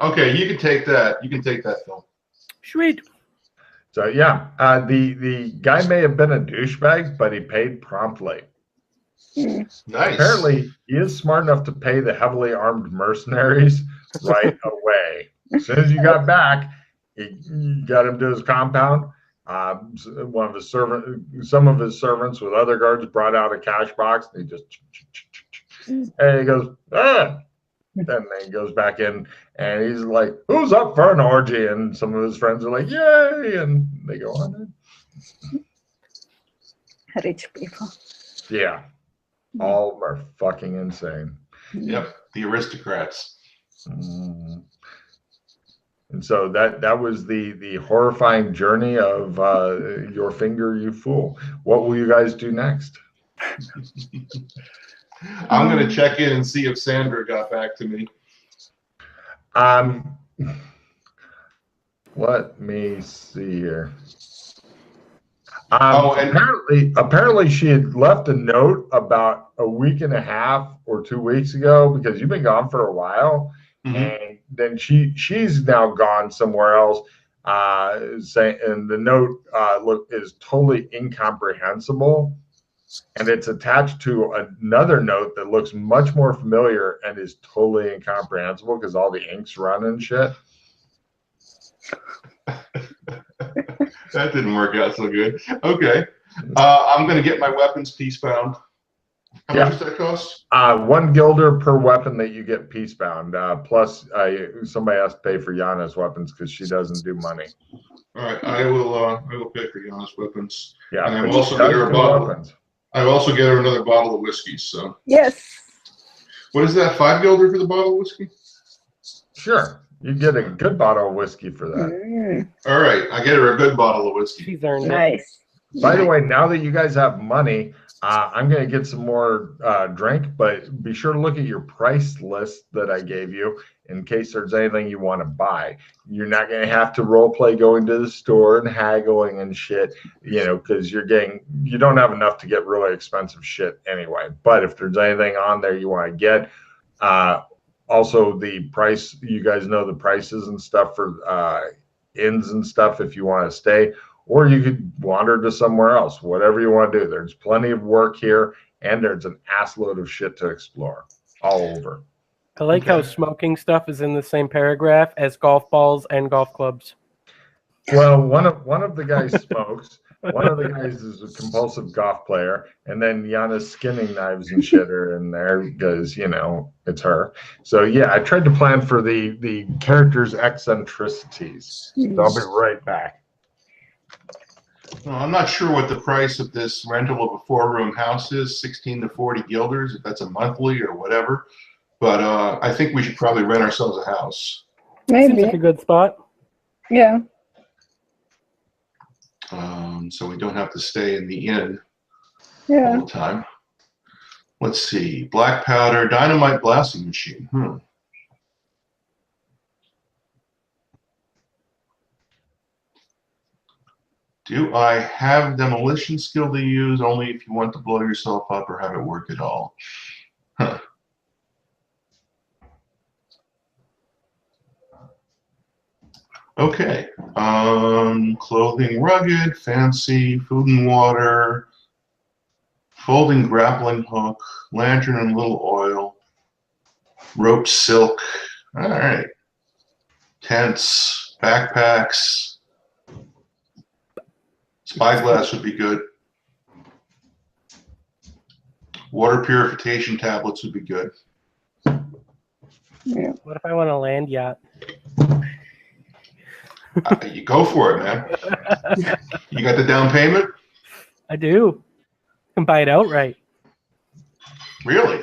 Okay, you can take that. You can take that, Phil. Sweet. So yeah, the guy may have been a douchebag, but he paid promptly. Nice. Apparently, he is smart enough to pay the heavily armed mercenaries right away. As soon as you got back, he got him to his compound. Some of his servants with other guards brought out a cash box, and he just and he goes, ah. Then he goes back in, and he's like, "Who's up for an orgy?" And some of his friends are like, "Yay!" And they go on. Rich people. Yeah, all of them are fucking insane. Yep, the aristocrats. Mm. And so that was the horrifying journey of Your Finger, You Fool. What will you guys do next? I'm going to check in and see if Sandra got back to me. Let me see here. And apparently she had left a note about a week and a half or 2 weeks ago, because you've been gone for a while. And then she's now gone somewhere else, saying, and the note is totally incomprehensible, and it's attached to another note that looks much more familiar and is totally incomprehensible because all the ink's run and shit. That didn't work out so good. Okay, I'm going to get my weapons peacebound. How much does that cost? 1 guilder per weapon that you get peacebound. Plus, somebody has to pay for Yana's weapons because she doesn't do money. All right, I will pay for Yana's weapons. Yeah, and I will also get her a bottle. Weapons. I will also get her another bottle of whiskey. So yes. What is that? 5 guilder for the bottle of whiskey? Sure, you get a good bottle of whiskey for that. All right, I get her a good bottle of whiskey. She's earned it. Nice. By the way, now that you guys have money, I'm going to get some more drink, but be sure to look at your price list that I gave you in case there's anything you want to buy. You're not going to have to role play going to the store and haggling and shit, because you don't have enough to get really expensive shit anyway. But if there's anything on there you want to get, also the price, you guys know the prices and stuff for inns and stuff if you want to stay. Or you could wander to somewhere else, whatever you want to do. There's plenty of work here, and there's an assload of shit to explore all over. I like how smoking stuff is in the same paragraph as golf balls and golf clubs. Well, one of the guys smokes. One of the guys is a compulsive golf player, and then Yana's skinning knives and shit are in there because it's her. So yeah, I tried to plan for the characters' eccentricities. So I'll be right back. Well, I'm not sure what the price of this rental of a 4-room house is, 16 to 40 guilders, if that's a monthly or whatever. But I think we should probably rent ourselves a house. Maybe. Seems like a good spot. Yeah. So we don't have to stay in the inn Yeah. all the time. Let's see. Black powder, dynamite blasting machine. Do I have demolition skill to use only if you want to blow yourself up or have it work at all? Huh. Okay. Clothing rugged, fancy, food and water, folding grappling hook, lantern and little oil, rope silk. All right. Tents, backpacks. Spyglass would be good. Water purification tablets would be good. Yeah. What if I want a land yacht? You go for it, man. You got the down payment? I do. I can buy it outright. Really?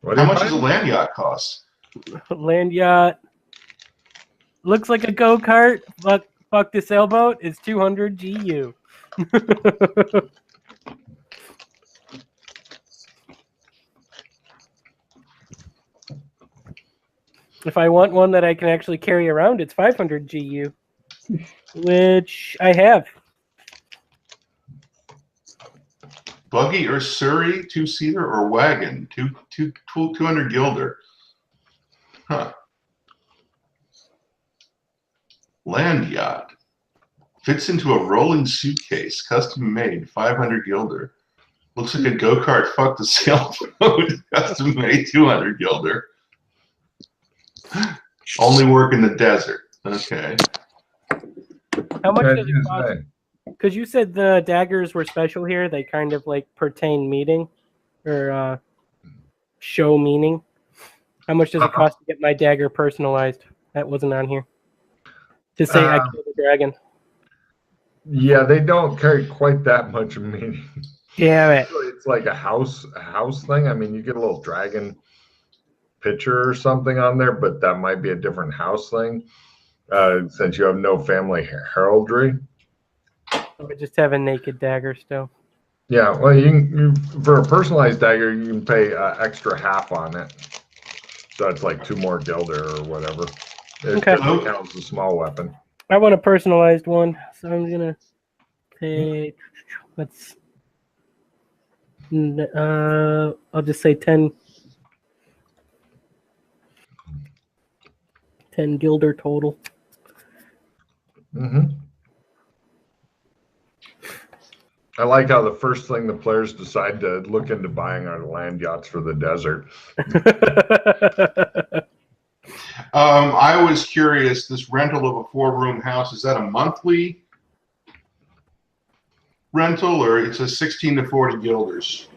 What How much does a land yacht cost? Land yacht looks like a go-kart, but fuck the sailboat is 200 GU. If I want one that I can actually carry around, it's 500 GU, which I have. Buggy or Surrey, 2-seater, or wagon, 200 guilder. Huh. Land yacht. Fits into a rolling suitcase, custom made, 500 gilder. Looks like a go-kart. Fuck the sailboat. Custom made, 200 gilder. Only work in the desert. Okay. How much Okay, does it yes, cost? man. Because you said the daggers were special here. They kind of like pertain meaning or show meaning. How much does it cost to get my dagger personalized? That wasn't on here. To say I killed a dragon. Yeah, they don't carry quite that much meaning. Damn it. It's like a house thing. I mean, you get a little dragon picture or something on there, but that might be a different house thing since you have no family heraldry. I just have a naked dagger still. Yeah, well, for a personalized dagger, you can pay extra half on it. So it's like 2 more gilder or whatever. It Okay. counts as a small weapon. I want a personalized one, so I'm gonna pay. Let's. I'll just say 10 gilder total. Mm-hmm. I like how the first thing the players decide to look into buying are land yachts for the desert. I was curious, this rental of a 4-room house, is that a monthly rental or it's a 16 to 40 guilders?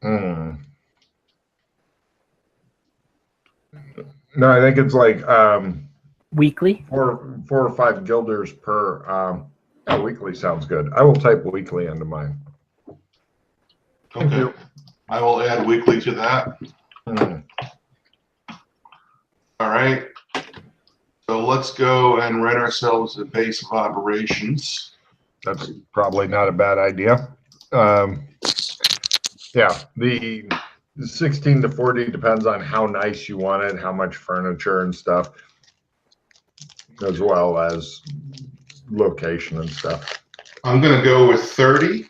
Mm. No, I think it's like Weekly? 4 or 5 guilders per. Weekly sounds good. I will type weekly into mine. Thank Okay. you. I will add weekly to that. Mm. All right. So let's go and rent ourselves a base of operations. That's probably not a bad idea. Yeah, the 16 to 40 depends on how nice you want it, how much furniture and stuff, as well as location and stuff. I'm going to go with 30.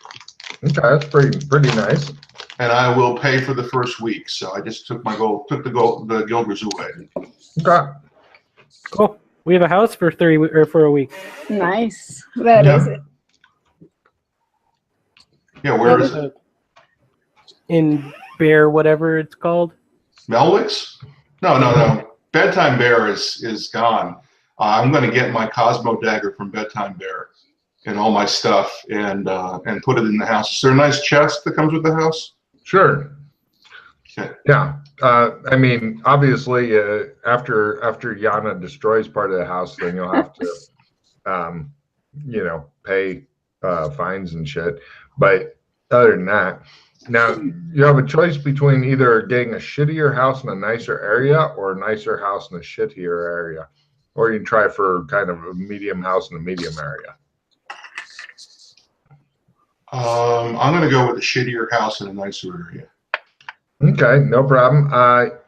Okay, that's pretty nice. And I will pay for the first week. So I just took the guilders away. Okay. Cool. We have a house for for a week. Nice. Where is it? Yeah, where is it? In Bear, whatever it's called. Melwick's? No. Bedtime Bear is gone. I'm going to get my Cosmo dagger from Bedtime Bear and all my stuff and put it in the house. Is there a nice chest that comes with the house? Sure. Okay. Yeah. I mean, obviously, after Yana destroys part of the house, then you'll have to, pay fines and shit. But other than that, now you have a choice between either getting a shittier house in a nicer area or a nicer house in a shittier area, or you can try for kind of a medium house in a medium area. I'm going to go with a shittier house in a nicer area. Okay, no problem.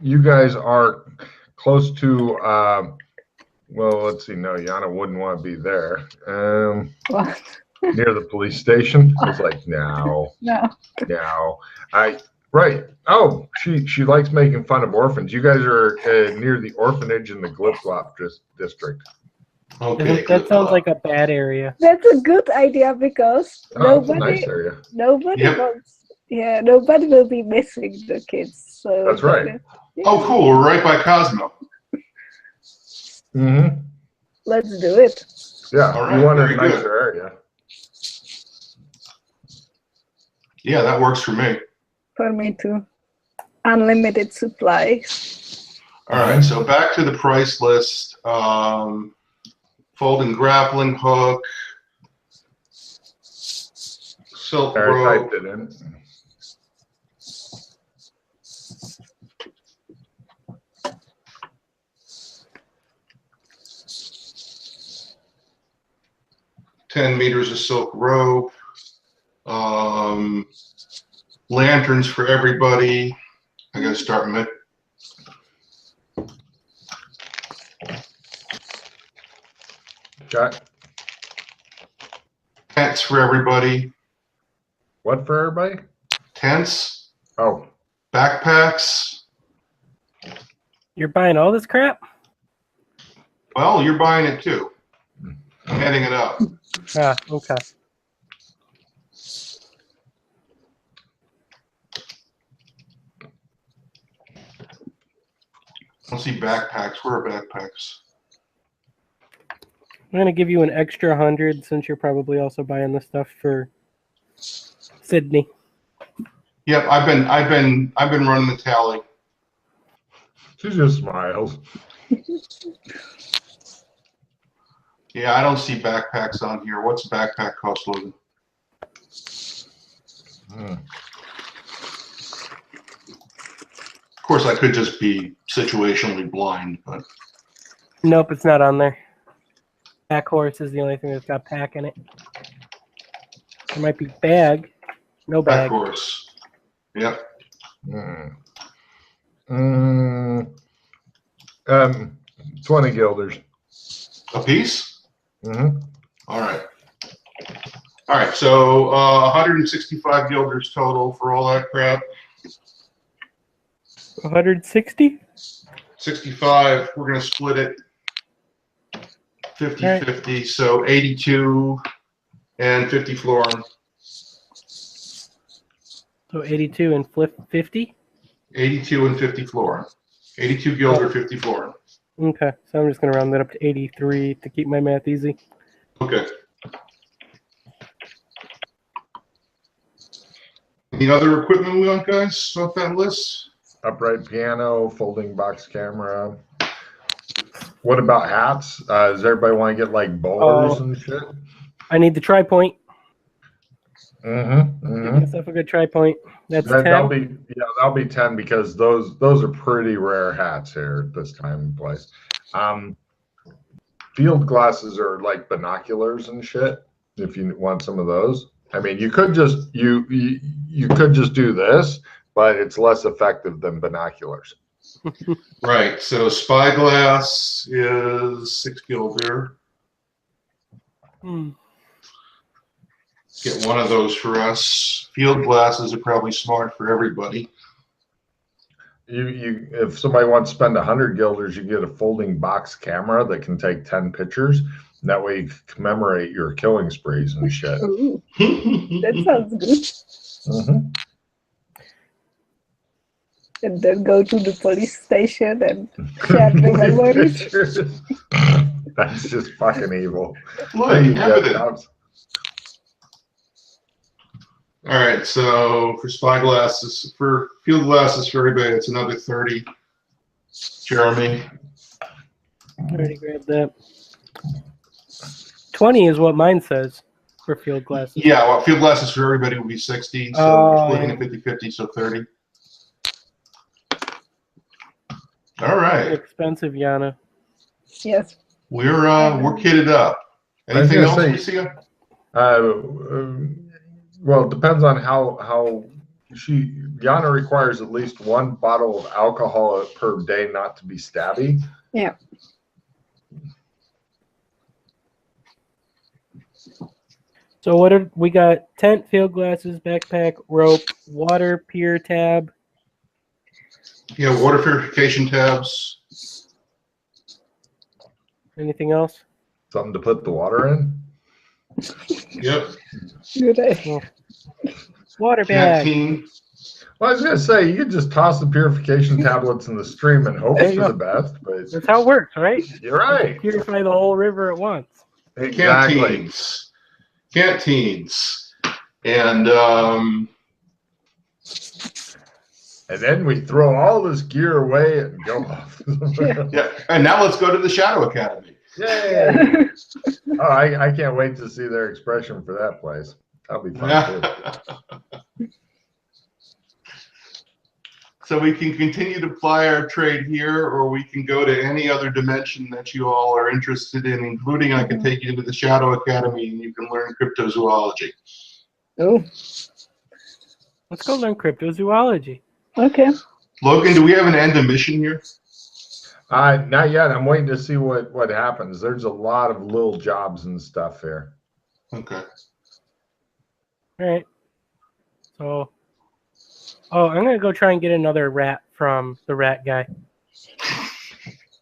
You guys are close to, well, let's see. No, Yana wouldn't want to be there. What? Near the police station. I was like, no. Right. Oh, she likes making fun of orphans. You guys are near the orphanage in the Glip Glop district. Okay. That sounds like a bad area. That's a good idea because It's a nice area. nobody wants. Yeah, nobody will be missing the kids. So That's right. Oh, cool. We're right by Cosmo. Mm-hmm. Let's do it. Yeah, All right, you want a very nicer good. area. Yeah, that works for me. For me too. Unlimited supplies. All right, so back to the price list. Folding grappling hook, silk I rope, typed it in. $10 meters of silk rope, lanterns for everybody. I got to start with. Okay. Tents for everybody. What for everybody? Tents, Oh, backpacks. You're buying all this crap? Well, you're buying it too. I'm adding it up. Ah, okay. I don't see backpacks. Where are backpacks? I'm gonna give you an extra 100 since you're probably also buying the stuff for Sydney. Yep, I've been running the tally. she just smiles. Yeah, I don't see backpacks on here. What's a backpack cost, Logan? Hmm. Of course, I could just be situationally blind, but Nope, it's not on there. Pack horse is the only thing that's got pack in it. There might be bag. No back bag. horse. Yep. Mm. Mm. 20 guilders. A piece? Mm-hmm. All right. All right, so 165 guilders total for all that crap. 160? 65, we're going to split it 50-50, so 82 and 50 florin. So 82 and flip 50? 82 and 50 florin. 82 guilder, 50 florin. Okay, so I'm just going to round that up to 83 to keep my math easy. Okay. Any other equipment we want, guys, off that list? Upright piano, folding box camera. What about hats? Does everybody want to get like bowlers and shit? I need the tri-point. Mm-hmm. Give Mm-hmm. myself a good tri-point. That's That'll 10. be that'll be 10 because those are pretty rare hats here at this time and place. Field glasses are like binoculars and shit. If you want some of those, I mean, you could just you could just do this, but it's less effective than binoculars. Right, so spyglass is 6 guilder. Hmm. Get one of those for us. Field glasses are probably smart for everybody. You if somebody wants to spend 100 guilders, you get a folding box camera that can take 10 pictures. And that way you can commemorate your killing sprees and shit. Ooh, that sounds good. Mm-hmm. And then go to the police station and share the memories. That's just fucking evil. Look, Thank you, evidence. Jeff Dobbs. All right, so for spyglasses, for field glasses for everybody, it's another 30. Jeremy, I already grabbed that. 20 is what mine says for field glasses. yeah, well, field glasses for everybody will be 60, so we're splitting it 50-50, so 30. All right, Expensive, Yana. Yes. we're kitted up. I was Anything gonna else, say- Lucia? Well, it depends on how Yana requires at least 1 bottle of alcohol per day not to be stabby. Yeah. So what are we got? Tent, field glasses, backpack, rope, water, pier tab. Yeah, water purification tabs. Anything else? Something to put the water in. Yep. Good idea. Water bag. Canteen. Well, I was gonna say you could just toss the purification tablets in the stream and hope There you for go. the best, but That's how it works, right? you're right. Purify the whole river at once. Exactly. Canteens. And And then we throw all this gear away and go off. yeah, and now let's go to the Shadow Academy. Yay! Oh, I can't wait to see their expression for that place. That'll be fun too. So we can continue to ply our trade here, or we can go to any other dimension that you all are interested in, including I can take you to the Shadow Academy and you can learn cryptozoology. Oh, Let's go learn cryptozoology. okay. Logan, do we have an end of mission here? Not yet. I'm waiting to see what happens. There's a lot of little jobs and stuff here. Okay. All right. So, oh, I'm gonna go try and get another rat from the rat guy.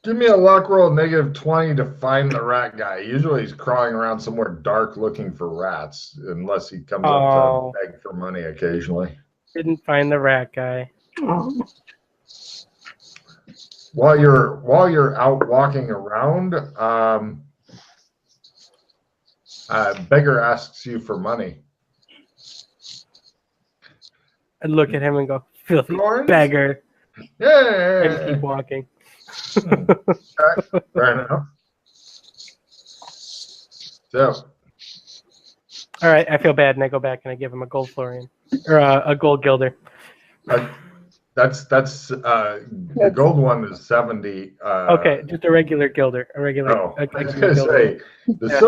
Give me a luck roll -20 to find the rat guy. Usually he's crawling around somewhere dark looking for rats, unless he comes up Oh. to beg for money occasionally. Didn't find the rat guy. Oh. While you're out walking around, beggar asks you for money. I look at him and go, filthy Florence? beggar, Yeah. and keep walking. Fair enough. So, All right, I feel bad, and I go back and I give him a gold florian or a gold gilder. that's the gold one is 70. Okay, just a regular gilder, a regular. Oh, a I was regular gonna gilder. say the Yeah.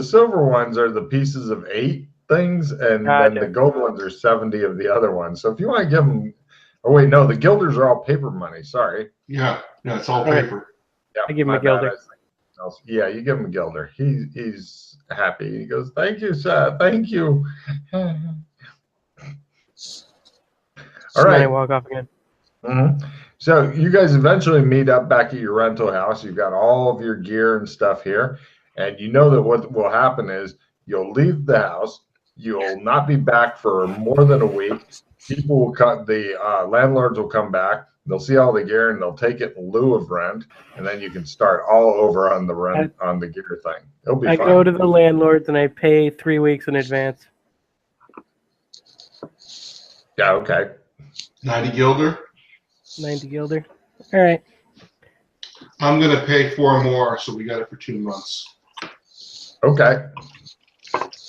silver ones are the pieces of 8 things, and then Gotcha. the gold ones are 70 of the other ones. So if you want to give them, oh wait, no, the gilders are all paper money. Sorry. Yeah, it's all Okay. paper. Yeah, I give him my a gilder. bad. Yeah, you give him a gilder. He's happy. He goes, "Thank you, sir. Thank you." All And then I right. walk off again. So you guys eventually meet up back at your rental house. You've got all of your gear and stuff here, and you know that what will happen is you'll leave the house. You'll not be back for more than a week. People will come. The landlords will come back. They'll see all the gear and they'll take it in lieu of rent, and then you can start all over on the rent on the gear thing. It'll be I fun. go to the landlords and I pay 3 weeks in advance. Yeah. Okay. 90 gilder. 90 gilder. All right. I'm gonna pay 4 more, so we got it for 2 months. Okay.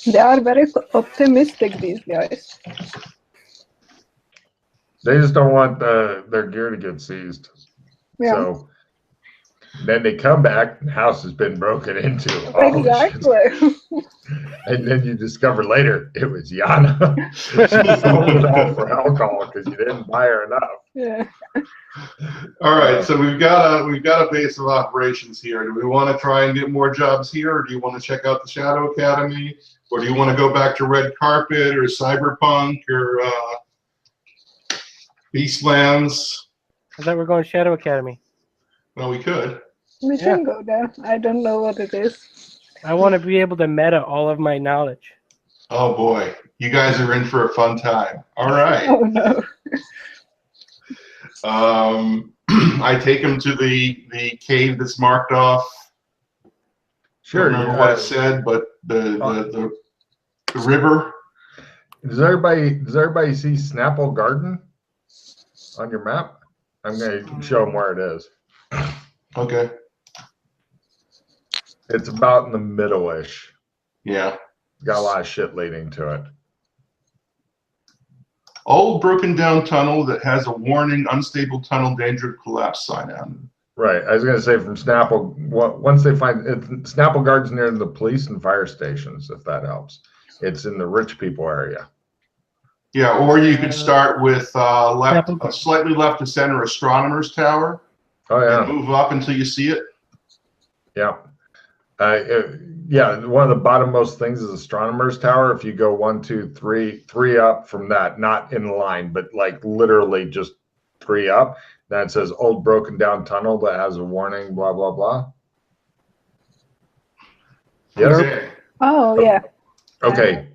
They are very optimistic, these guys. They just don't want their gear to get seized. Yeah. So then they come back, the house has been broken into. Oh, shit. Exactly. And then you discover later it was Yana. She sold it all for alcohol because you didn't buy her enough. Yeah. All right, so we've got a base of operations here. Do we want to try and get more jobs here, or do you want to check out the Shadow Academy, or do you want to go back to Red Carpet or Cyberpunk or Beastlands? I thought we were going Shadow Academy. Well, we could. We can go there. I don't know what it is. I want to be able to meta all of my knowledge. Oh boy, you guys are in for a fun time. All right. Oh no. I take him to the cave that's marked off. Sure. I don't remember what it said, but the river. Does everybody see Snapple Garden on your map? I'm going to show them where it is. Okay. It's about in the middle-ish. Yeah. Got a lot of shit leading to it. Old broken down tunnel that has a warning, unstable tunnel, danger of collapse sign on it. Right. I was going to say from Snapple, once they find it, Snapple Garden's near the police and fire stations, if that helps. It's in the rich people area. Yeah, or you could start with slightly left to center astronomer's tower. Oh, yeah. And move up until you see it. Yeah. Yeah, one of the bottommost things is astronomer's tower. If you go 1, 2, 3 up from that, not in line, but like literally just 3 up, then it says old broken down tunnel that has a warning, blah, blah, blah. Yes? Okay. Oh yeah. Okay.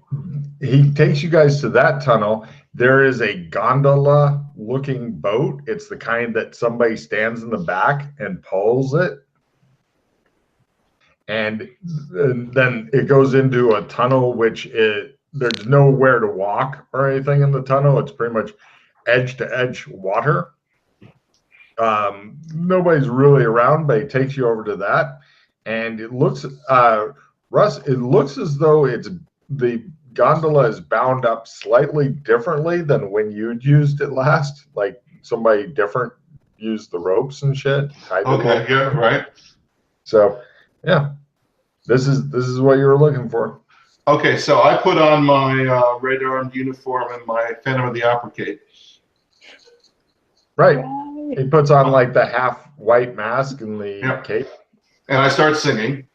He takes you guys to that tunnel. There is a gondola looking boat. It's the kind that somebody stands in the back and pulls it. And then it goes into a tunnel, which there's nowhere to walk or anything in the tunnel. It's pretty much edge to edge water. Nobody's really around, but he takes you over to that. And it looks, Russ, it looks as though the gondola is bound up slightly differently than when you'd used it last. Like somebody different used the ropes and shit. Okay, yeah, right. So, yeah, this is what you were looking for. Okay, so I put on my red armed uniform and my Phantom of the Opera cape. Right. He puts on like the half white mask and the cape. And I start singing.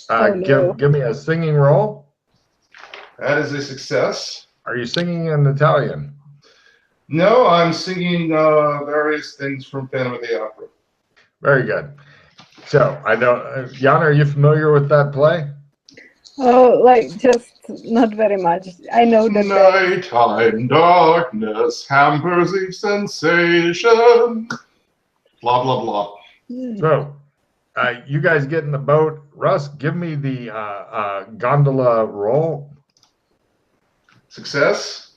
Give me a singing roll. That is a success. Are you singing in Italian? No, I'm singing various things from Phantom of the Opera. Very good. So I don't. Jan, are you familiar with that play? Oh, like just not very much. I know that Nighttime darkness hampers each sensation. Blah, blah, blah. So, you guys get in the boat. Russ, give me the gondola roll. Success?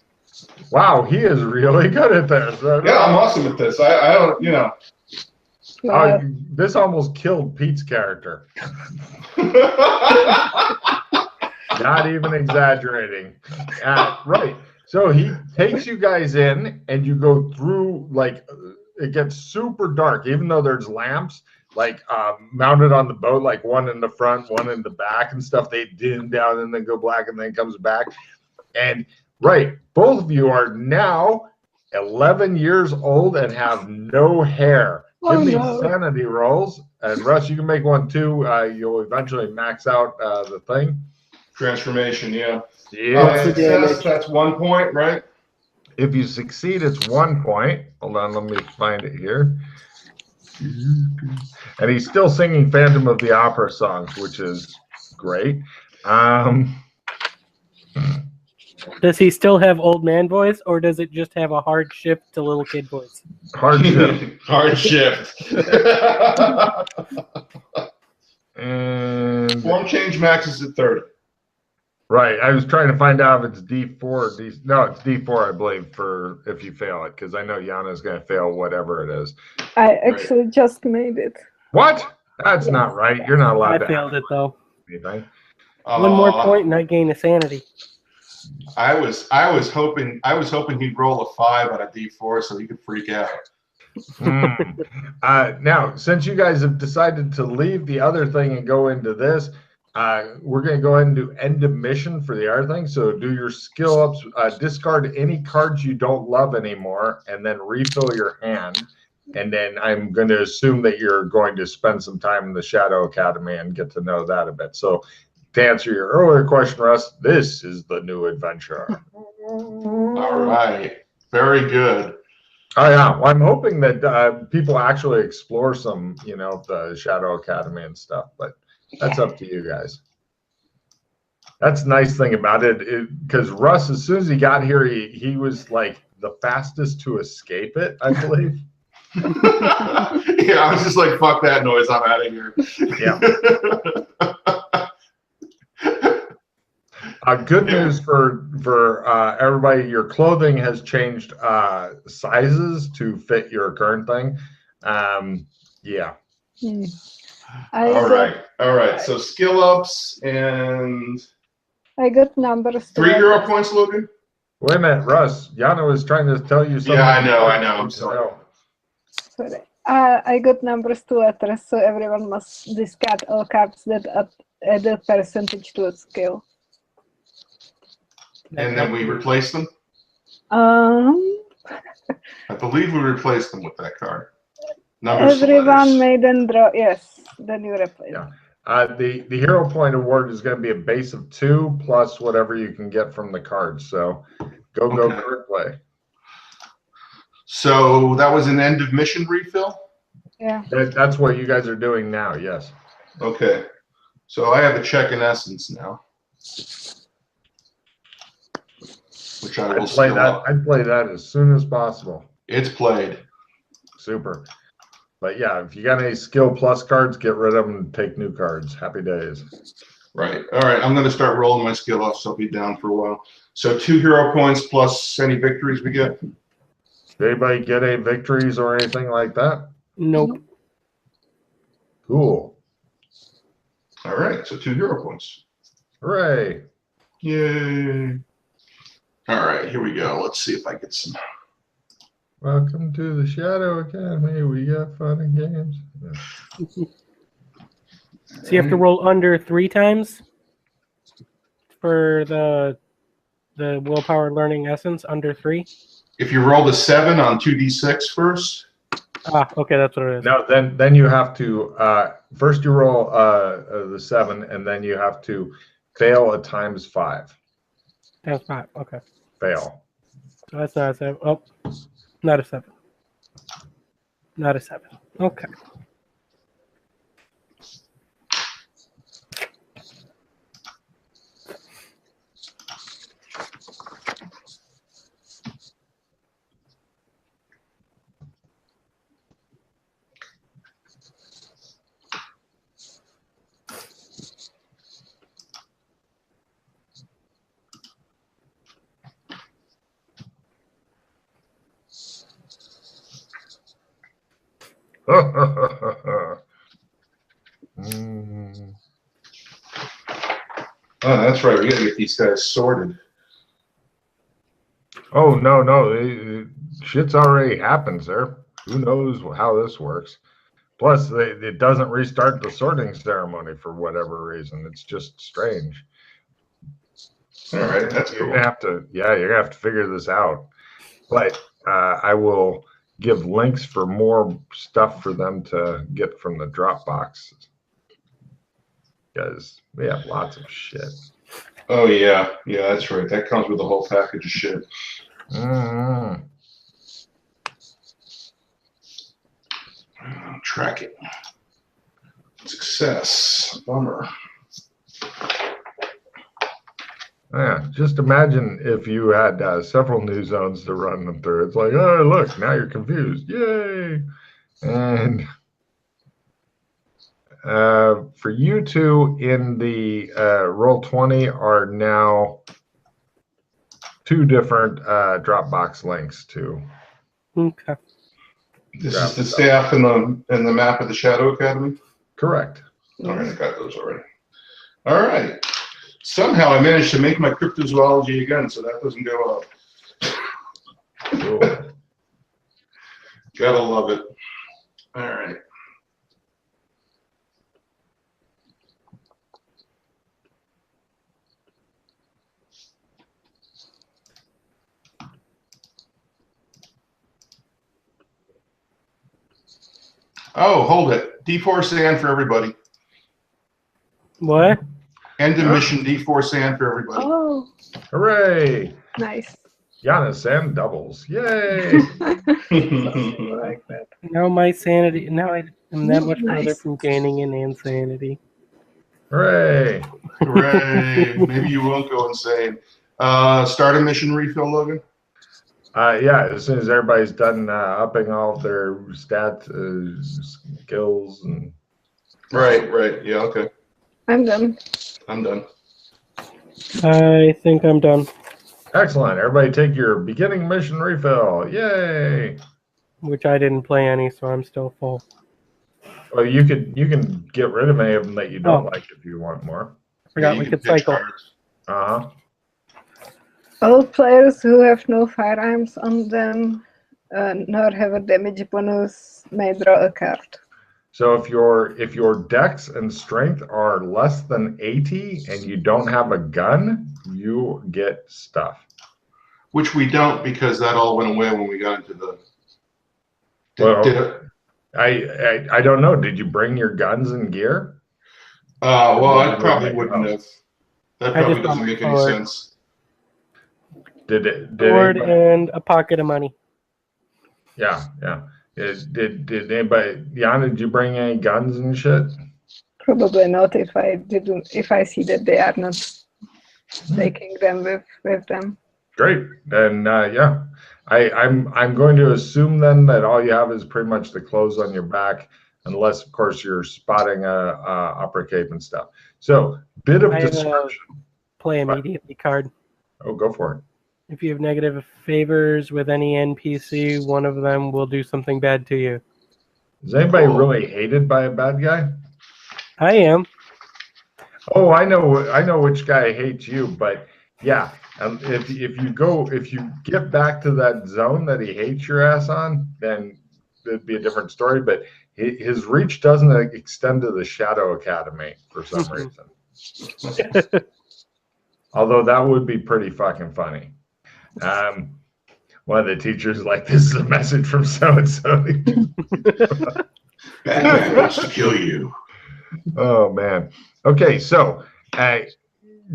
Wow, he is really good at this. Yeah, I'm awesome at this. I don't, you know. This almost killed Pete's character. Not even exaggerating. Right. So he takes you guys in, and you go through, like, it gets super dark, even though there's lamps, like, mounted on the boat, like one in the front, one in the back and stuff. They dim down and then go black and then comes back. And, right, both of you are now 11 years old and have no hair. Give me sanity rolls. And, Russ, you can make one, too. You'll eventually max out the thing. Transformation, yeah. Yeah. Success, that's 1 point, right? If you succeed, it's 1 point. Hold on, let me find it here. And he's still singing Phantom of the Opera songs, which is great. Does he still have old man voice, or does it just have a hard shift to little kid voice? Hard shift. Hard shift. And Form change maxes at 30. right, I was trying to find out if it's D4 or D. No, it's D4, I believe, for if you fail it, because I know Yana's going to fail whatever it is. I actually just made it. What? That's not right. You're not allowed I to. failed it though. Anything. One more point and I gain a sanity. I was hoping he'd roll a 5 on a D4 so he could freak out. Now, since you guys have decided to leave the other thing and go into this, we're going to go ahead and do end of mission for the other thing. So do your skill ups, discard any cards you don't love anymore, and then refill your hand. And then I'm going to assume that you're going to spend some time in the Shadow Academy and get to know that a bit. So to answer your earlier question, Russ, this is the new adventure. All right. Very good. Oh, yeah. Well, I'm hoping that people actually explore some, the Shadow Academy and stuff, but that's up to you guys. That's the nice thing about it, because Russ, as soon as he got here, he was like the fastest to escape it, I believe. Yeah, I was just like, fuck that noise, I'm out of here. Yeah. Good news for everybody, your clothing has changed sizes to fit your current thing. Yeah. All right. So skill ups and I got numbers. 3 hero points, Logan. Wait a minute, Russ. Yana was trying to tell you something. Yeah, I know. I'm sorry. Sorry. I got numbers 2 letters, so everyone must discard all cards that add a percentage to a skill. And then we replace them? I believe we replaced them with that card. Everyone made and draw. Yes, then you replace. Yeah. The hero point award is going to be a base of 2 plus whatever you can get from the cards. So go card play. So that was an end of mission refill? Yeah. That's what you guys are doing now, yes. Okay. So I have a check in essence now. Which I will play that. I'd play that as soon as possible. It's played. Super. But yeah, if you got any skill plus cards, get rid of them and take new cards. Happy days. Right. All right. I'm going to start rolling my skill off, so I'll be down for a while. So 2 hero points plus any victories we get. Did anybody get any victories or anything like that? Nope. Cool. All right. So 2 hero points. Hooray. Yay. All right. Here we go. Let's see if I get some. Welcome to the Shadow Academy. We got fun and games. Yeah. So you have to roll under 3 times for the willpower learning essence, under 3. If you roll the 7 on 2d6 first. Ah, okay, that's what it is. No, then you have to first you roll the 7, and then you have to fail a times 5. That's 5. Okay. Fail. So that's not a 7. Oh, not a 7. Not a 7. Okay. Mm. Oh, that's right. We gotta get these guys sorted. Oh, no. Shit's already happened, sir. Who knows how this works? Plus, it doesn't restart the sorting ceremony for whatever reason. It's just strange. All right, that's You're cool. gonna have to, you're gonna have to figure this out. But I will give links for more stuff for them to get from the Dropbox because we have lots of shit. Oh yeah, that's right. That comes with a whole package of shit. Mm-hmm. Track it. Success. Bummer. Yeah, just imagine if you had several new zones to run them through. It's like, oh, look, now you're confused. Yay! And for you two in the Roll20 are now 2 different Dropbox links to. Okay. This is the staff and the map of the Shadow Academy. Correct. All right, I got those already. All right. Somehow I managed to make my cryptozoology again, so that doesn't go up. Cool. Gotta love it. All right. Oh, hold it. D4 sand for everybody. What? End of mission D4 sand for everybody. Oh, Hooray! nice. Giannis and doubles. Yay! Something like that. Now my sanity. Now I am that much further Nice. from gaining an insanity. Hooray! Hooray. Maybe you won't go insane. Start a mission refill, Logan. Yeah, as soon as everybody's done upping all of their stats, skills, and Right. Yeah, okay. I'm done. I'm done. I think I'm done. excellent. Everybody take your beginning mission refill. Yay! Which I didn't play any, so I'm still full. Well, you can get rid of any of them that you don't Oh. like if you want more. Forgot you we can could pitch cycle. cards. Uh-huh. All players who have no firearms on them nor have a damage bonus may draw a card. So if your dex and strength are less than 80 and you don't have a gun, you get stuff. Which we don't, because that all went away when we got into the. Well, I don't know. Did you bring your guns and gear? Well, I probably wouldn't have. That I probably just doesn't got make my any sword. sense. Did Sword anybody, and a pocket of money. yeah. Did anybody, Jan, did you bring any guns and shit? Probably not if I see that they are not taking them with them. Great. Then yeah. I'm going to assume then that all you have is pretty much the clothes on your back, unless of course you're spotting a opera cape and stuff. So bit of I have a description. play immediately card. Oh, go for it. If you have negative favors with any NPC, one of them will do something bad to you. Is anybody Cool. really hated by a bad guy? I am. Oh, I know which guy hates you, but yeah, if you get back to that zone that he hates your ass on, then it'd be a different story. But his reach doesn't extend to the Shadow Academy for some reason. Although that would be pretty fucking funny. One of the teachers like, this is a message from so and so. Batman wants to kill you. Oh man. Okay, so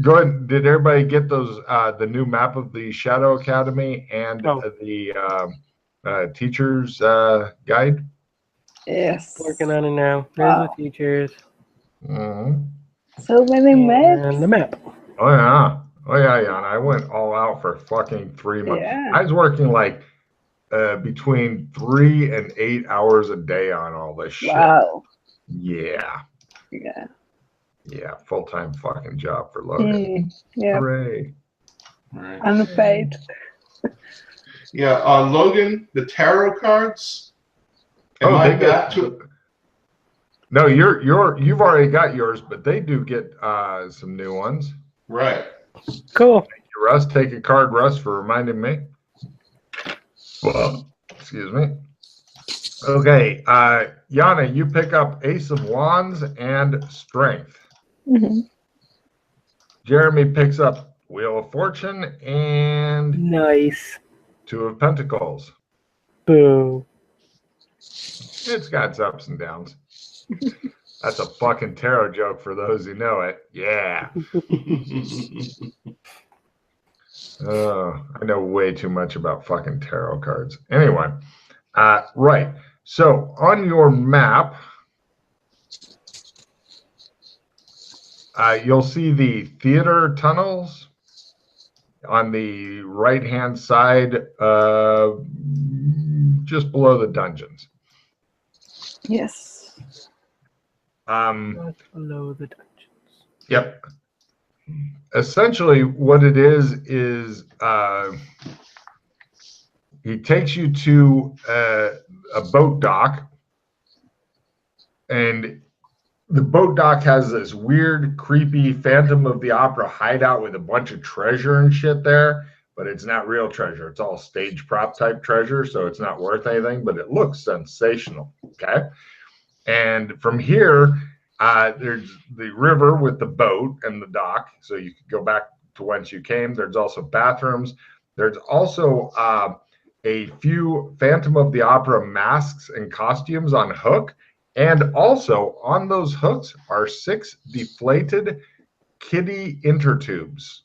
go ahead. Did everybody get those? The new map of the Shadow Academy and the teacher's guide. Yes. Working on it now. There's Wow. the teachers. Mm-hmm. So many maps. And the map. Oh yeah, Yana. I went all out for fucking 3 months. Yeah. I was working like between 3 and 8 hours a day on all this shit. Wow. Yeah. Yeah. Yeah, full-time fucking job for Logan. Yeah. Hooray. Right. Unpaid. Yeah, Logan, the tarot cards. Am Oh, I they back get to? No, you've already got yours, but they do get some new ones. Right. Cool. Thank you, Russ. Take a card, Russ, for reminding me. Excuse me. Okay, Yana, you pick up Ace of Wands and Strength. Mhm. Jeremy picks up Wheel of Fortune and Nice. Two of Pentacles. Boo. It's got its ups and downs. That's a fucking tarot joke for those who know it. Yeah. I know way too much about fucking tarot cards. Anyway, right. So on your map, you'll see the theater tunnels on the right-hand side, just below the dungeons. Yes. Just below the dungeons. Yep. Essentially, what it is he takes you to a boat dock, and the boat dock has this weird, creepy Phantom of the Opera hideout with a bunch of treasure and shit there, but it's not real treasure. It's all stage prop type treasure, so it's not worth anything, but it looks sensational. Okay. And from here, there's the river with the boat and the dock, so you can go back to whence you came. There's also bathrooms. There's also a few Phantom of the Opera masks and costumes on hook. And also on those hooks are 6 deflated kiddie intertubes,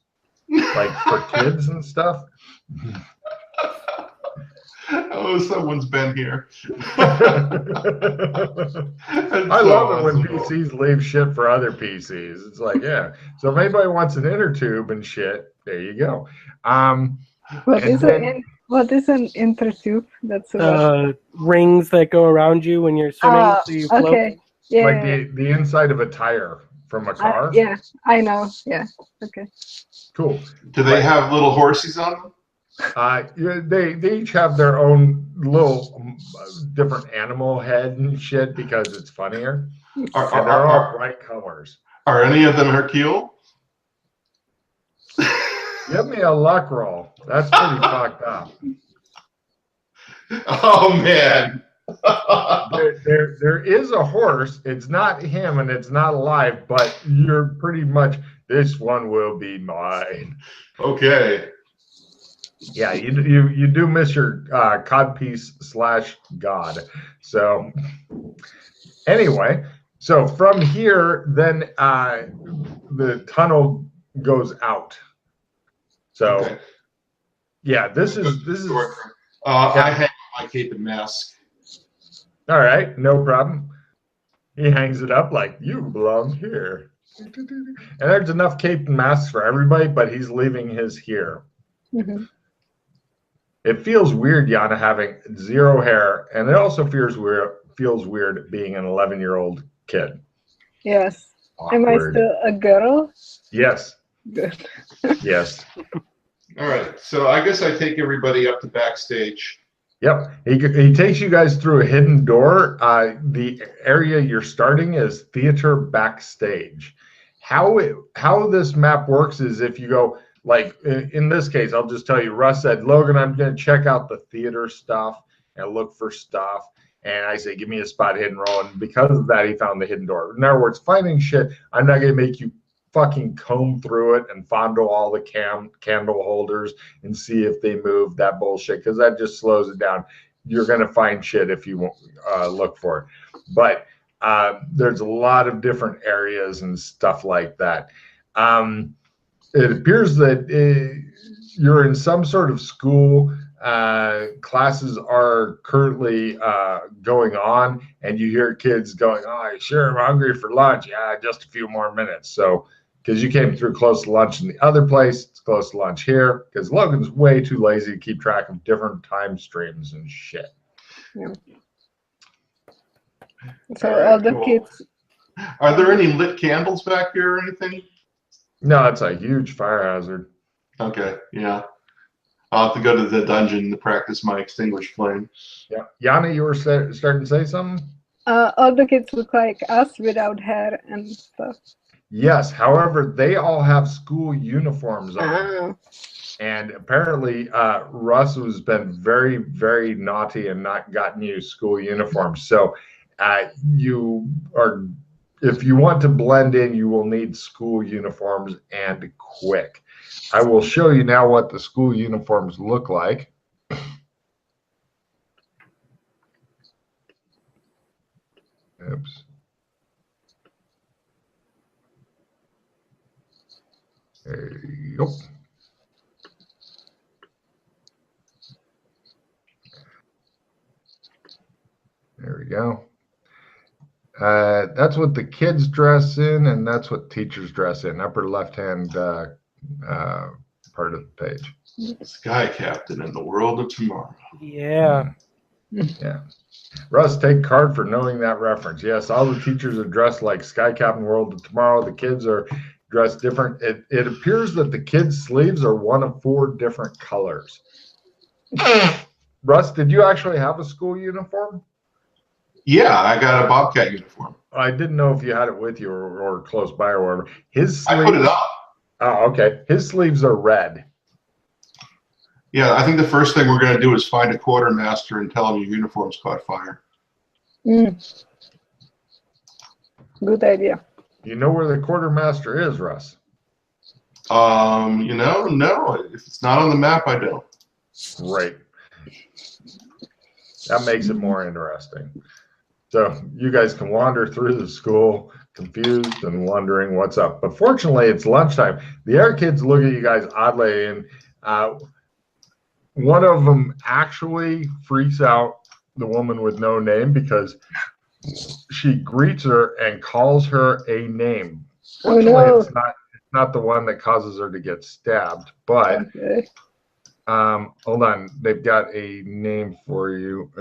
like for kids and stuff. Oh, someone's been here. I love it when PCs leave shit for other PCs. It's like, yeah. So if anybody wants an inner tube and shit, there you go. What is an intertube? That's rings that go around you when you're swimming, so you float. Okay. Yeah. Like the inside of a tire from a car. Yeah, I know. Yeah. Okay. Cool. Do they have little horses on them? Yeah, they each have their own little different animal head and shit because it's funnier. And they're all bright colors. Are any of them Hercule? Give me a luck roll. That's pretty fucked up. Oh man. There is a horse. It's not him and it's not alive, but you're pretty much, this one will be mine. Okay. Yeah, you do miss your codpiece / god. So anyway, so from here, then the tunnel goes out. So Okay. yeah, this is I hang my cape and mask. all right, no problem. He hangs it up like you belong here. And there's enough cape and masks for everybody, but he's leaving his here. Mm-hmm. It feels weird, Yana, having 0 hair, and it also feels weird being an 11-year-old kid. Yes. Awkward. Am I still a girl? Yes. Good. Yes. All right. So I guess I take everybody up to backstage. Yep. He takes you guys through a hidden door. The area you're starting is theater backstage. How this map works is if you go, like in this case, I'll just tell you, Russ said, Logan, I'm going to check out the theater stuff and look for stuff. And I say, give me a spot hidden roll. And because of that, he found the hidden door. In other words, finding shit, I'm not going to make you fucking comb through it and fondle all the candle holders and see if they move, that bullshit, because that just slows it down. You're going to find shit if you look for it. But there's a lot of different areas and stuff like that. it appears that you're in some sort of school. Classes are currently going on, and you hear kids going, "Oh, sure, I'm hungry for lunch. Yeah, just a few more minutes." So, because you came through close to lunch in the other place, it's close to lunch here. Because Logan's way too lazy to keep track of different time streams and shit. Yeah. So all the Cool. kids. Are there any lit candles back here or anything? No, it's a huge fire hazard. Okay, yeah. I'll have to go to the dungeon to practice my extinguished flame. Yeah, Yana, you were starting to say something? All the kids look like us without hair and stuff. Yes. However, they all have school uniforms on. Ah. And apparently, Russ has been very, very naughty and not gotten you school uniforms. So you are, if you want to blend in, you will need school uniforms and quick. I will show you now what the school uniforms look like. Oops. There you go. There we go. That's what the kids dress in, and that's what teachers dress in. Upper left-hand part of the page. Sky Captain in the world of tomorrow. Yeah. Yeah. Russ, take card for knowing that reference. Yes, all the teachers are dressed like Sky Captain World of Tomorrow. The kids are dressed different. It appears that the kids' sleeves are one of 4 different colors. Russ, did you actually have a school uniform? Yeah, I got a Bobcat uniform. I didn't know if you had it with you or close by or wherever. His I sleeves, put it up. oh, okay. His sleeves are red. Yeah, I think the first thing we're going to do is find a quartermaster and tell him your uniform's caught fire. Mm. Good idea. You know where the quartermaster is, Russ? You know, no. If it's not on the map, I don't. Right. That makes it more interesting. So you guys can wander through the school confused and wondering what's up. But fortunately, it's lunchtime. The other kids look at you guys oddly, and one of them actually freaks out the woman with no name because she greets her and calls her a name. Oh, Fortunately, no. it's not the one that causes her to get stabbed, but Okay. hold on, they've got a name for you.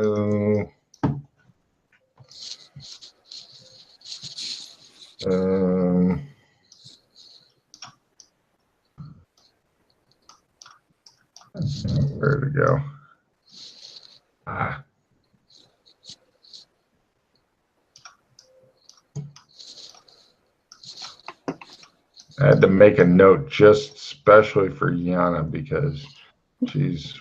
Where to go? I had to make a note just especially for Yana because she's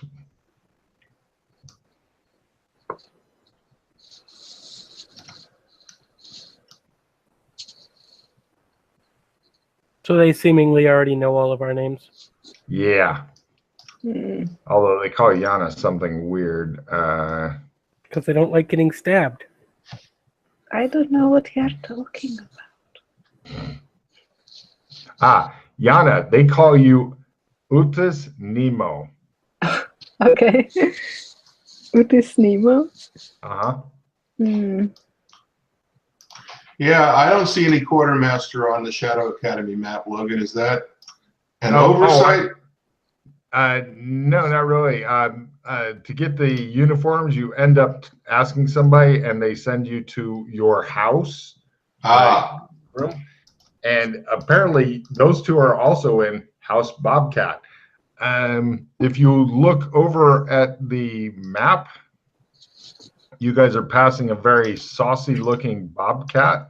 So they seemingly already know all of our names. yeah. Mm. Although they call Yana something weird. Because they don't like getting stabbed. I don't know what you're talking about. Yana, they call you Utis Nemo. Okay. Utis Nemo. Uh-huh. Hmm. Yeah, I don't see any quartermaster on the Shadow Academy map, Logan. Is that an Oh, oversight? No, not really. To get the uniforms, you end up asking somebody, and they send you to your house room. And apparently, those two are also in House Bobcat. If you look over at the map, you guys are passing a very saucy-looking bobcat.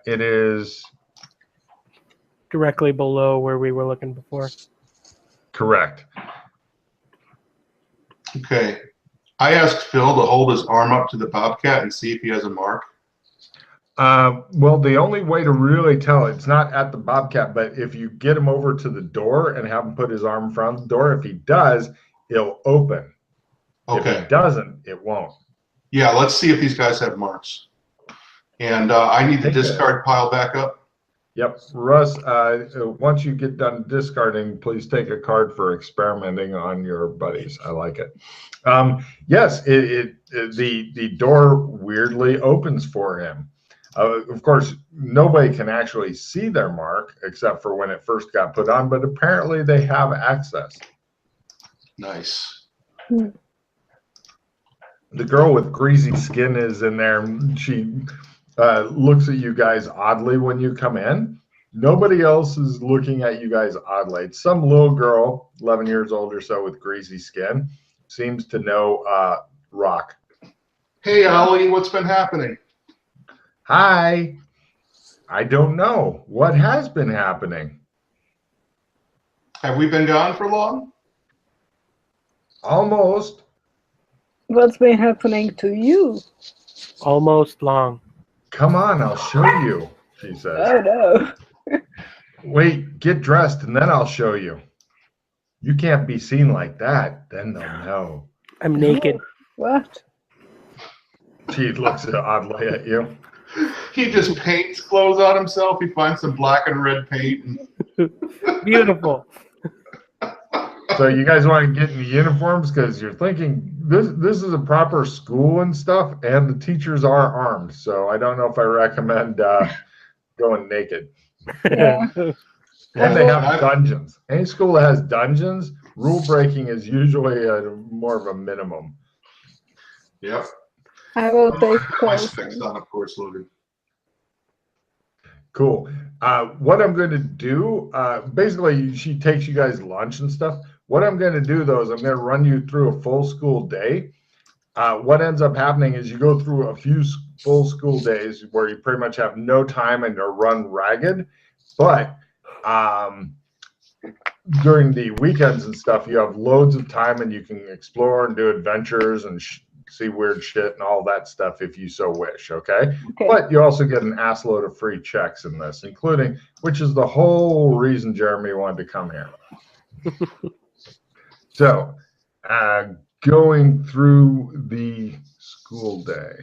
It is Directly below where we were looking before. correct. Okay. I asked Phil to hold his arm up to the Bobcat and see if he has a mark. Well, the only way to really tell, it's not at the bobcat, but if you get him over to the door and have him put his arm in front of the door, if he does, it'll open. If Okay. he doesn't, it won't. Yeah, let's see if these guys have marks. And I need the discard pile back up. Yep, Russ. Once you get done discarding, please take a card for experimenting on your buddies. I like it. Yes, the door weirdly opens for him. Of course, nobody can actually see their mark except for when it first got put on, but apparently they have access. Nice. The girl with greasy skin is in there. She looks at you guys oddly when you come in. Nobody else is looking at you guys oddly. It's some little girl, 11 years old or so, with greasy skin, seems to know Rock. Hey, Ollie, what's been happening? Hi. I don't know. What has been happening? Have we been gone for long? Almost. What's been happening to you? Almost long. Come on, I'll show you, she says. Oh no. Wait, get dressed and then I'll show you. You can't be seen like that. Then they'll know. I'm naked. What? She looks oddly at you. He just paints clothes on himself. He finds some black and red paint. Beautiful. So you guys want to get in the uniforms because you're thinking this is a proper school and stuff, and the teachers are armed. So I don't know if I recommend going naked. Yeah. And they have dungeons. Any school that has dungeons, rule breaking is usually more of a minimum. Yep. I will take My calls. specs on, of course, Logan. Cool. What I'm going to do, basically, she takes you guys lunch and stuff. What I'm going to do, though, is I'm going to run you through a full school day. What ends up happening is you go through a few full school days where you pretty much have no time and are run ragged. But during the weekends and stuff, you have loads of time and you can explore and do adventures and see weird shit and all that stuff if you so wish, okay? But you also get an assload of free checks in this, including, which is the whole reason Jeremy wanted to come here. So, going through the school day.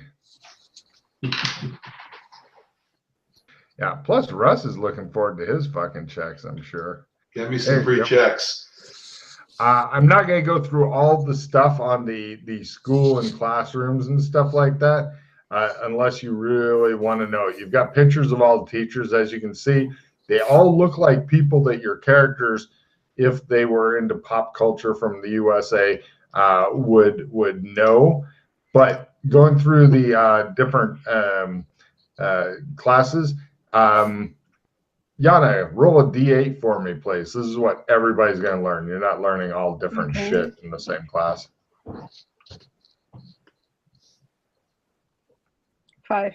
Yeah, plus Russ is looking forward to his fucking checks, I'm sure. Get me some free checks. I'm not going to go through all the stuff on the school and classrooms and stuff like that, unless you really want to know. You've got pictures of all the teachers, as you can see. They all look like people that your characters, if they were into pop culture from the USA, would know. But going through the different classes, Yana, roll a D8 for me, please. This is what everybody's going to learn. You're not learning all different shit in the same class. 5.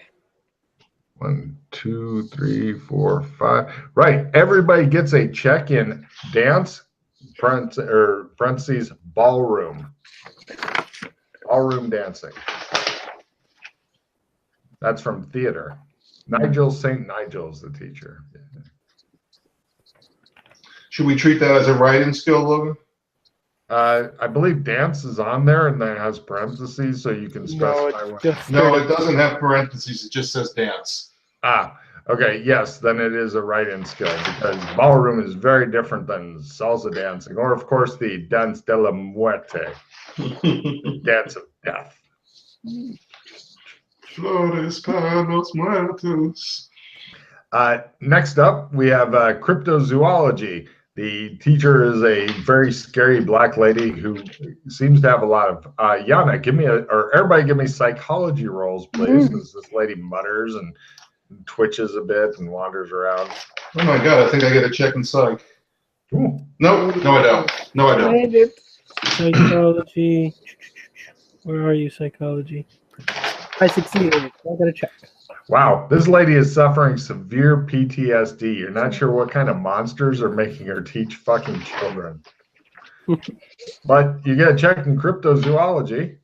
1, 2, 3, 4, 5. Right. Everybody gets a check-in dance, parentheses, ballroom. Ballroom dancing. That's from theater. Nigel St. Nigel's the teacher. Should we treat that as a writing skill, Logan? I believe dance is on there and then it has parentheses so you can specify what. No, it doesn't have parentheses. It just says dance. Okay. Yes, then it is a write-in skill because ballroom is very different than salsa dancing or, of course, the dance de la muerte, dance of death. Flores para los muertos. Next up, we have cryptozoology. The teacher is a very scary black lady who seems to have a lot of. Yana, everybody give me psychology rolls, please, because this lady mutters and twitches a bit and wanders around. Oh my god, I think I get a check in psych. Ooh. No, I don't. No, I don't. Made it. Psychology. Where are you, psychology? I succeeded. I got a check. Wow, this lady is suffering severe PTSD. You're not sure what kind of monsters are making her teach fucking children. But you get a check in cryptozoology.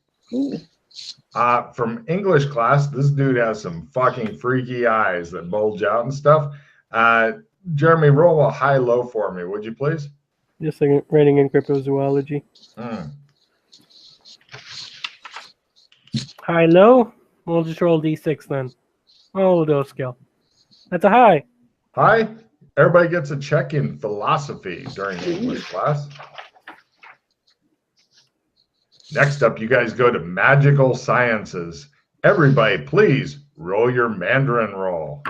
From English class, this dude has some fucking freaky eyes that bulge out and stuff. Jeremy, roll a high-low for me, would you please? Just like writing in cryptozoology. High, low? We'll just roll D6 then. Oh, those skill. That's a high. Hi. Everybody gets a check in philosophy during English class. Next up, you guys go to magical sciences. Everybody, please roll your Mandarin roll.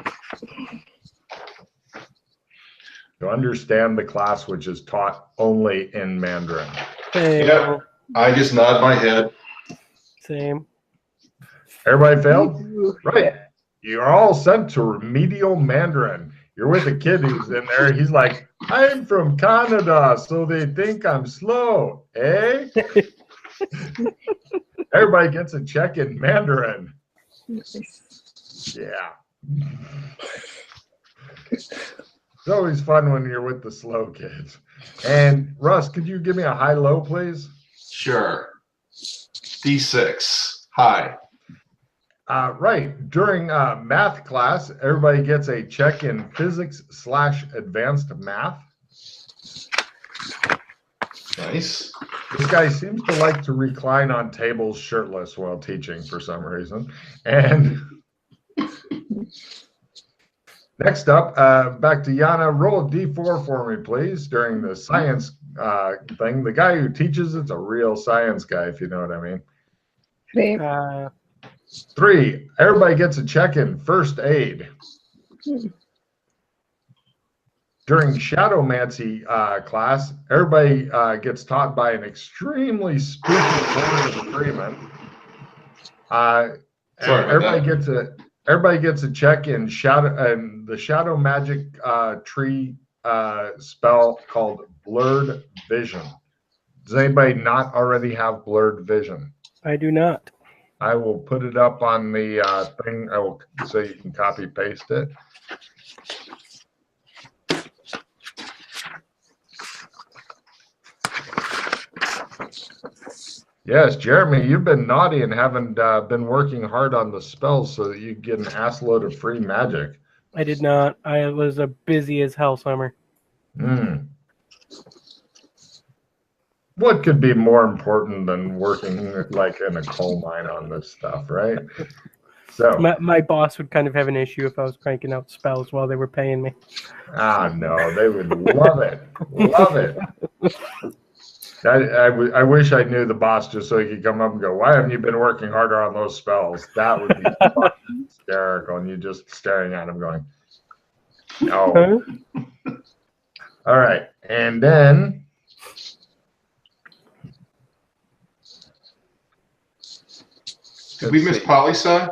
To understand the class, which is taught only in Mandarin. Same. Yep. I just nod my head. Same. Everybody failed? Right. You're all sent to remedial Mandarin. You're with a kid who's in there. He's like, I'm from Canada, so they think I'm slow. Eh? Everybody gets a check in Mandarin. Yeah. It's always fun when you're with the slow kids. And Russ, could you give me a high-low, please? Sure. D6. High. Right. During math class, everybody gets a check in physics/advanced math. Nice. This guy seems to like to recline on tables shirtless while teaching for some reason. And next up, back to Yana. Roll a D4 for me, please, during the science thing. The guy who teaches it's a real science guy, if you know what I mean. 3. 3. Everybody gets a check in first aid. During shadowmancy class, everybody gets taught by an extremely spooky Lord of the Freeman. Everybody gets a check in the shadow magic tree spell called blurred vision. Does anybody not already have blurred vision? I do not. I will put it up on the thing. I will, so you can copy paste it. Yes, Jeremy, you've been naughty and haven't been working hard on the spells so that you get an ass load of free magic. I did not. I was a busy as hell summer. What could be more important than working like in a coal mine on this stuff, right? So My boss would kind of have an issue if I was cranking out spells while they were paying me. no, they would love it. Love it. I wish I knew the boss just so he could come up and go, why haven't you been working harder on those spells? That would be fucking hysterical. And you just staring at him going, no. All right. And then Did we miss poli-sci?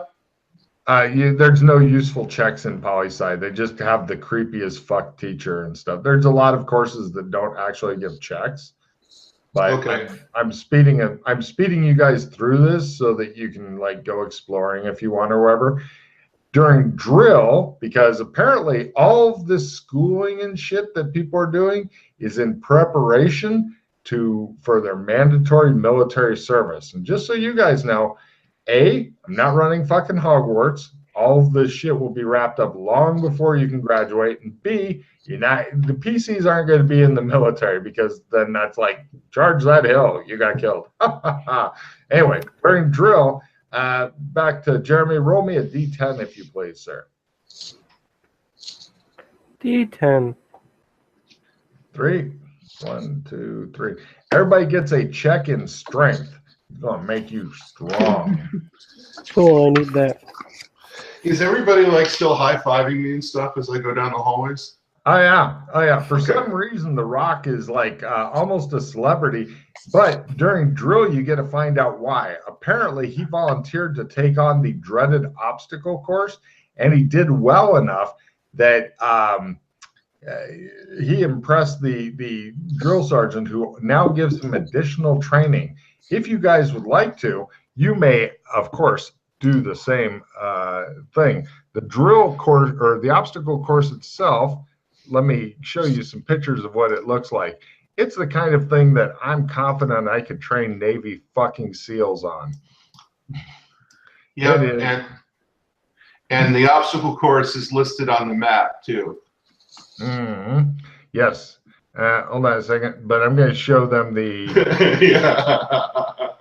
there's no useful checks in poli-sci. They just have the creepiest fuck teacher and stuff. There's a lot of courses that don't actually give checks. But Okay. I'm speeding you guys through this so that you can like go exploring if you want or whatever. During drill, because apparently all of this schooling and shit that people are doing is in preparation for their mandatory military service. And just so you guys know, A, I'm not running fucking Hogwarts. All of this shit will be wrapped up long before you can graduate. And B, the PCs aren't going to be in the military because then that's like, charge that hill, you got killed. Anyway, during drill, back to Jeremy, roll me a D10 if you please, sir. D10. 3. 1, 2, 3. Everybody gets a check in strength. It's going to make you strong. Cool, I need that. Is everybody like still high-fiving me and stuff as I go down the hallways? Oh yeah. For some reason, The Rock is like almost a celebrity, but during drill, you get to find out why. Apparently, he volunteered to take on the dreaded obstacle course, and he did well enough that he impressed the drill sergeant, who now gives him additional training. If you guys would like to, you may, of course, do the same thing. The drill course, or the obstacle course itself, let me show you some pictures of what it looks like. It's the kind of thing that I'm confident I could train Navy fucking SEALs on. Yeah, and the obstacle course is listed on the map too. Mm-hmm. Yes. Hold on a second, but I'm going to show them the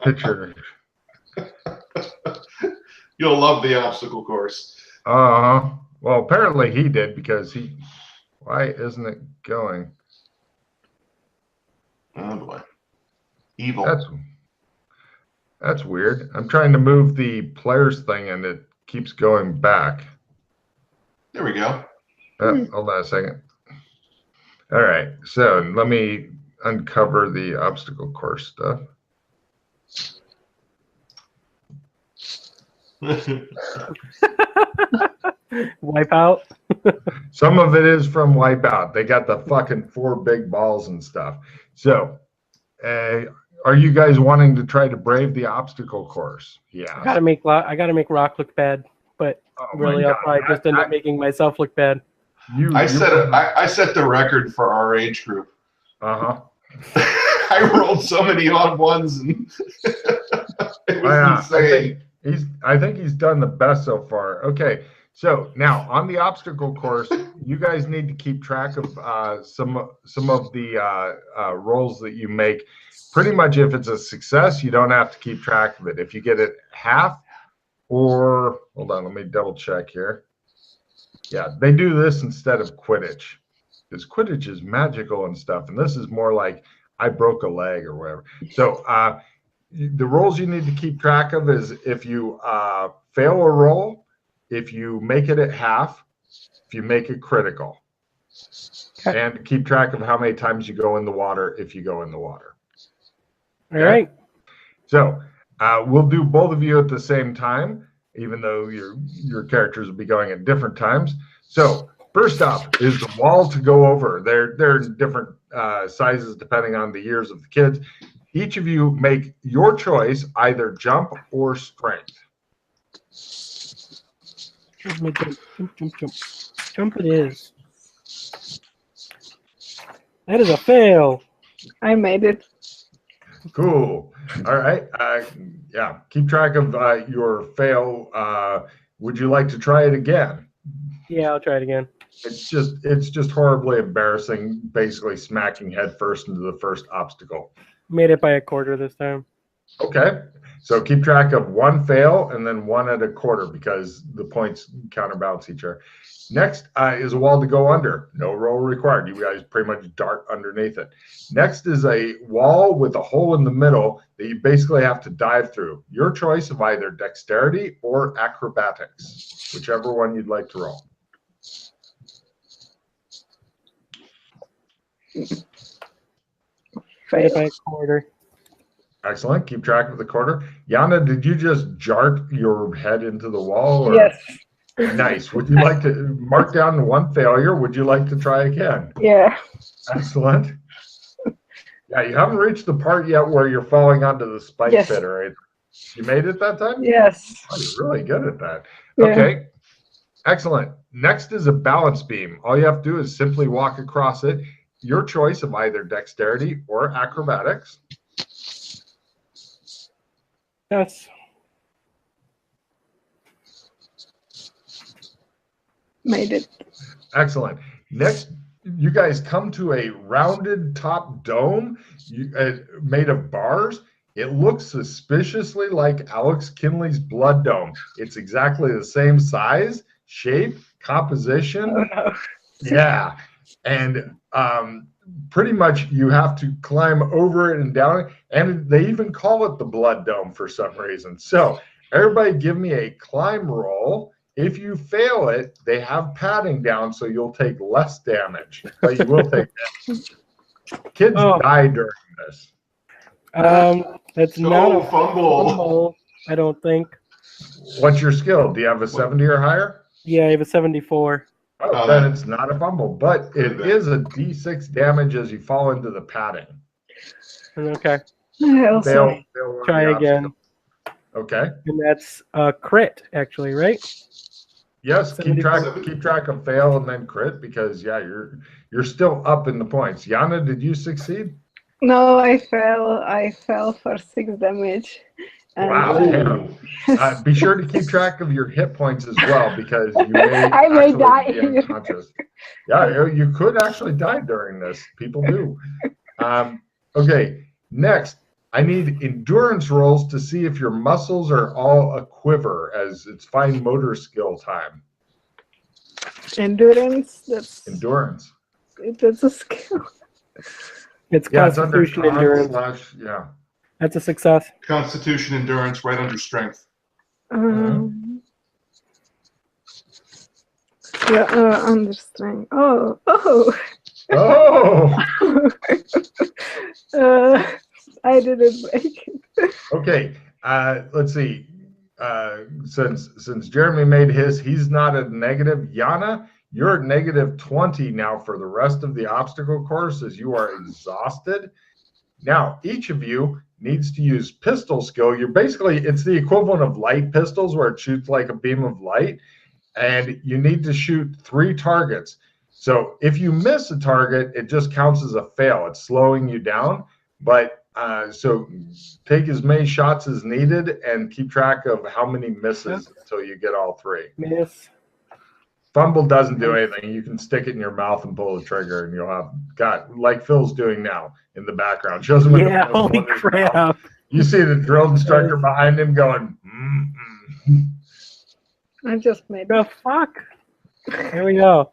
picture. You'll love the obstacle course. Well, apparently he did, because Why isn't it going? Oh boy. Evil. That's weird. I'm trying to move the players thing and it keeps going back. There we go. Hold on a second. All right, so let me uncover the obstacle course stuff. Wipeout. Some of it is from Wipeout. They got the fucking 4 big balls and stuff. So, are you guys wanting to try to brave the obstacle course? Yeah. I gotta make Rock look bad, but really, I'll probably just end up making myself look bad. I set the record for our age group. I rolled so many odd ones, and it was insane. I think he's done the best so far. Okay, so now on the obstacle course, you guys need to keep track of some of the rolls that you make. Pretty much, if it's a success, you don't have to keep track of it. If you get it half, or hold on, let me double check here. Yeah, they do this instead of Quidditch, because Quidditch is magical and stuff, and this is more like I broke a leg or whatever. So the rolls you need to keep track of is if you fail a roll, if you make it at half, if you make it critical, and keep track of how many times you go in the water if you go in the water. All right. So we'll do both of you at the same time, even though your characters will be going at different times. So first up is the wall to go over. They're different sizes depending on the years of the kids. Each of you make your choice, either jump or strength. Jump it is. That is a fail. I made it. Cool. All right. Yeah. Keep track of your fail. Would you like to try it again? Yeah, I'll try it again. It's just horribly embarrassing, basically smacking headfirst into the first obstacle. Made it by a quarter this time. Okay. So keep track of 1 fail and then 1 at a quarter because the points counterbalance each other. Next is a wall to go under. No roll required. You guys pretty much dart underneath it. Next is a wall with a hole in the middle that you basically have to dive through. Your choice of either dexterity or acrobatics, whichever one you'd like to roll. Made it by a quarter. Excellent. Keep track of the quarter. Yana, did you just jart your head into the wall? Or? Yes. Nice. Would you like to mark down 1 failure? Would you like to try again? Yeah. Excellent. Yeah, you haven't reached the part yet where you're falling onto the spike pit, right? You made it that time? Yes. Oh, you're really good at that. Yeah. Okay. Excellent. Next is a balance beam. All you have to do is simply walk across it. Your choice of either dexterity or acrobatics. Yes. Made it. Excellent. Next, you guys come to a rounded top dome made of bars. It looks suspiciously like Alex Kinley's blood dome. It's exactly the same size, shape, composition. Oh, no. Yeah. And pretty much you have to climb over it and down it. And they even call it the blood dome for some reason. So everybody give me a climb roll. If you fail it, they have padding down, so you'll take less damage, but you will take damage. Kids die during this. That's not a fumble, I don't think. What's your skill? Do you have a 70 or higher? Yeah, I have a 74. Oh, then it's not a fumble, but it is a D6 damage as you fall into the padding. Okay. Also, Fail Try again. Okay. And that's a crit, actually, right? Yes, keep track of fail and then crit because you're still up in the points. Yana, did you succeed? no, I fell. I fell for 6 damage. And Wow. Be sure to keep track of your hit points as well because you may I may actually die. be unconscious. Yeah, you could actually die during this. People do. Okay, next. I need endurance rolls to see if your muscles are all a quiver as it's fine motor skill time. Endurance. Endurance. That's a skill. It's Yeah, it's under Constitution endurance. yeah. That's a success. Constitution endurance, right under strength. Yeah, understand. Oh. Oh, I didn't break it. okay. Let's see. Since Jeremy made his, he's not at negative. Yana, you're at negative 20 now for the rest of the obstacle course as you are exhausted. Now, each of you needs to use pistol skill. You're basically, it's the equivalent of light pistols where it shoots like a beam of light, and you need to shoot 3 targets. So if you miss a target, it just counts as a fail. It's slowing you down, but so take as many shots as needed and keep track of how many misses until you get all 3. Miss. Fumble doesn't do anything. You can stick it in your mouth and pull the trigger, and you'll have got like Phil's doing now in the background. Shows him Yeah, holy crap. You see the drill instructor behind him going, I just made The fuck? Here we go.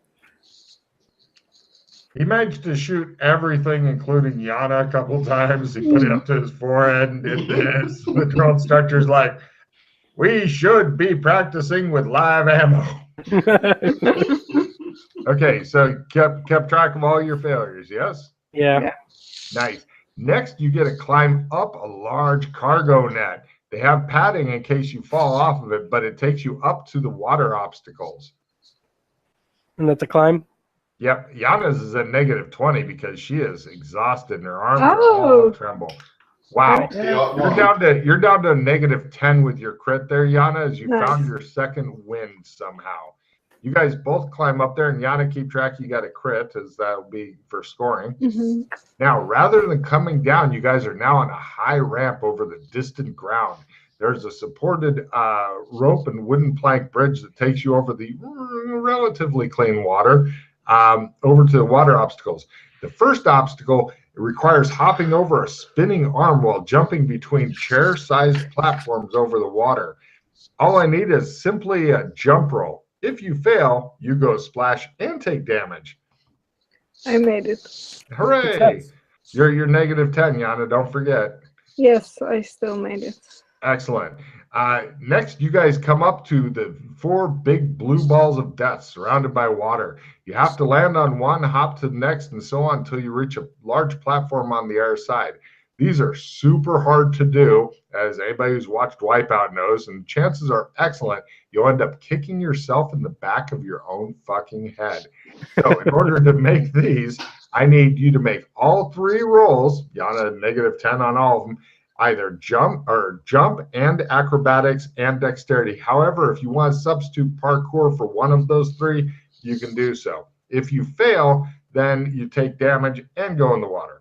He managed to shoot everything, including Yana, a couple times. He put it up to his forehead and did this. The drill instructor's like, we should be practicing with live ammo. Okay, so kept track of all your failures, yes? Yeah. Nice. Next, you get to climb up a large cargo net. They have padding in case you fall off of it, but it takes you up to the water obstacles. And that's a climb? Yep, Yana's is at negative 20 because she is exhausted and her arms are all tremble. Wow. You're down to negative 10 with your crit there, Yana, as you found your second win somehow. You guys both climb up there, and Yana, keep track. You got a crit, as that'll be for scoring. Now, rather than coming down, you guys are now on a high ramp over the distant ground. There's a supported rope and wooden plank bridge that takes you over the relatively clean water, over to the water obstacles. The first obstacle requires hopping over a spinning arm while jumping between chair-sized platforms over the water. All I need is simply a jump roll. If you fail, you go splash and take damage. I made it. Hooray! You're negative 10, Yana, don't forget. Yes, I still made it. Excellent. Next, you guys come up to the 4 big blue balls of death surrounded by water. You have to land on one, hop to the next, and so on until you reach a large platform on the other side. These are super hard to do, as anybody who's watched Wipeout knows, and chances are excellent you'll end up kicking yourself in the back of your own fucking head. So in order to make these, I need you to make all 3 rolls, Yana, negative 10 on all of them, either jump and acrobatics and dexterity. However, if you want to substitute parkour for one of those 3, you can do so. If you fail, then you take damage and go in the water.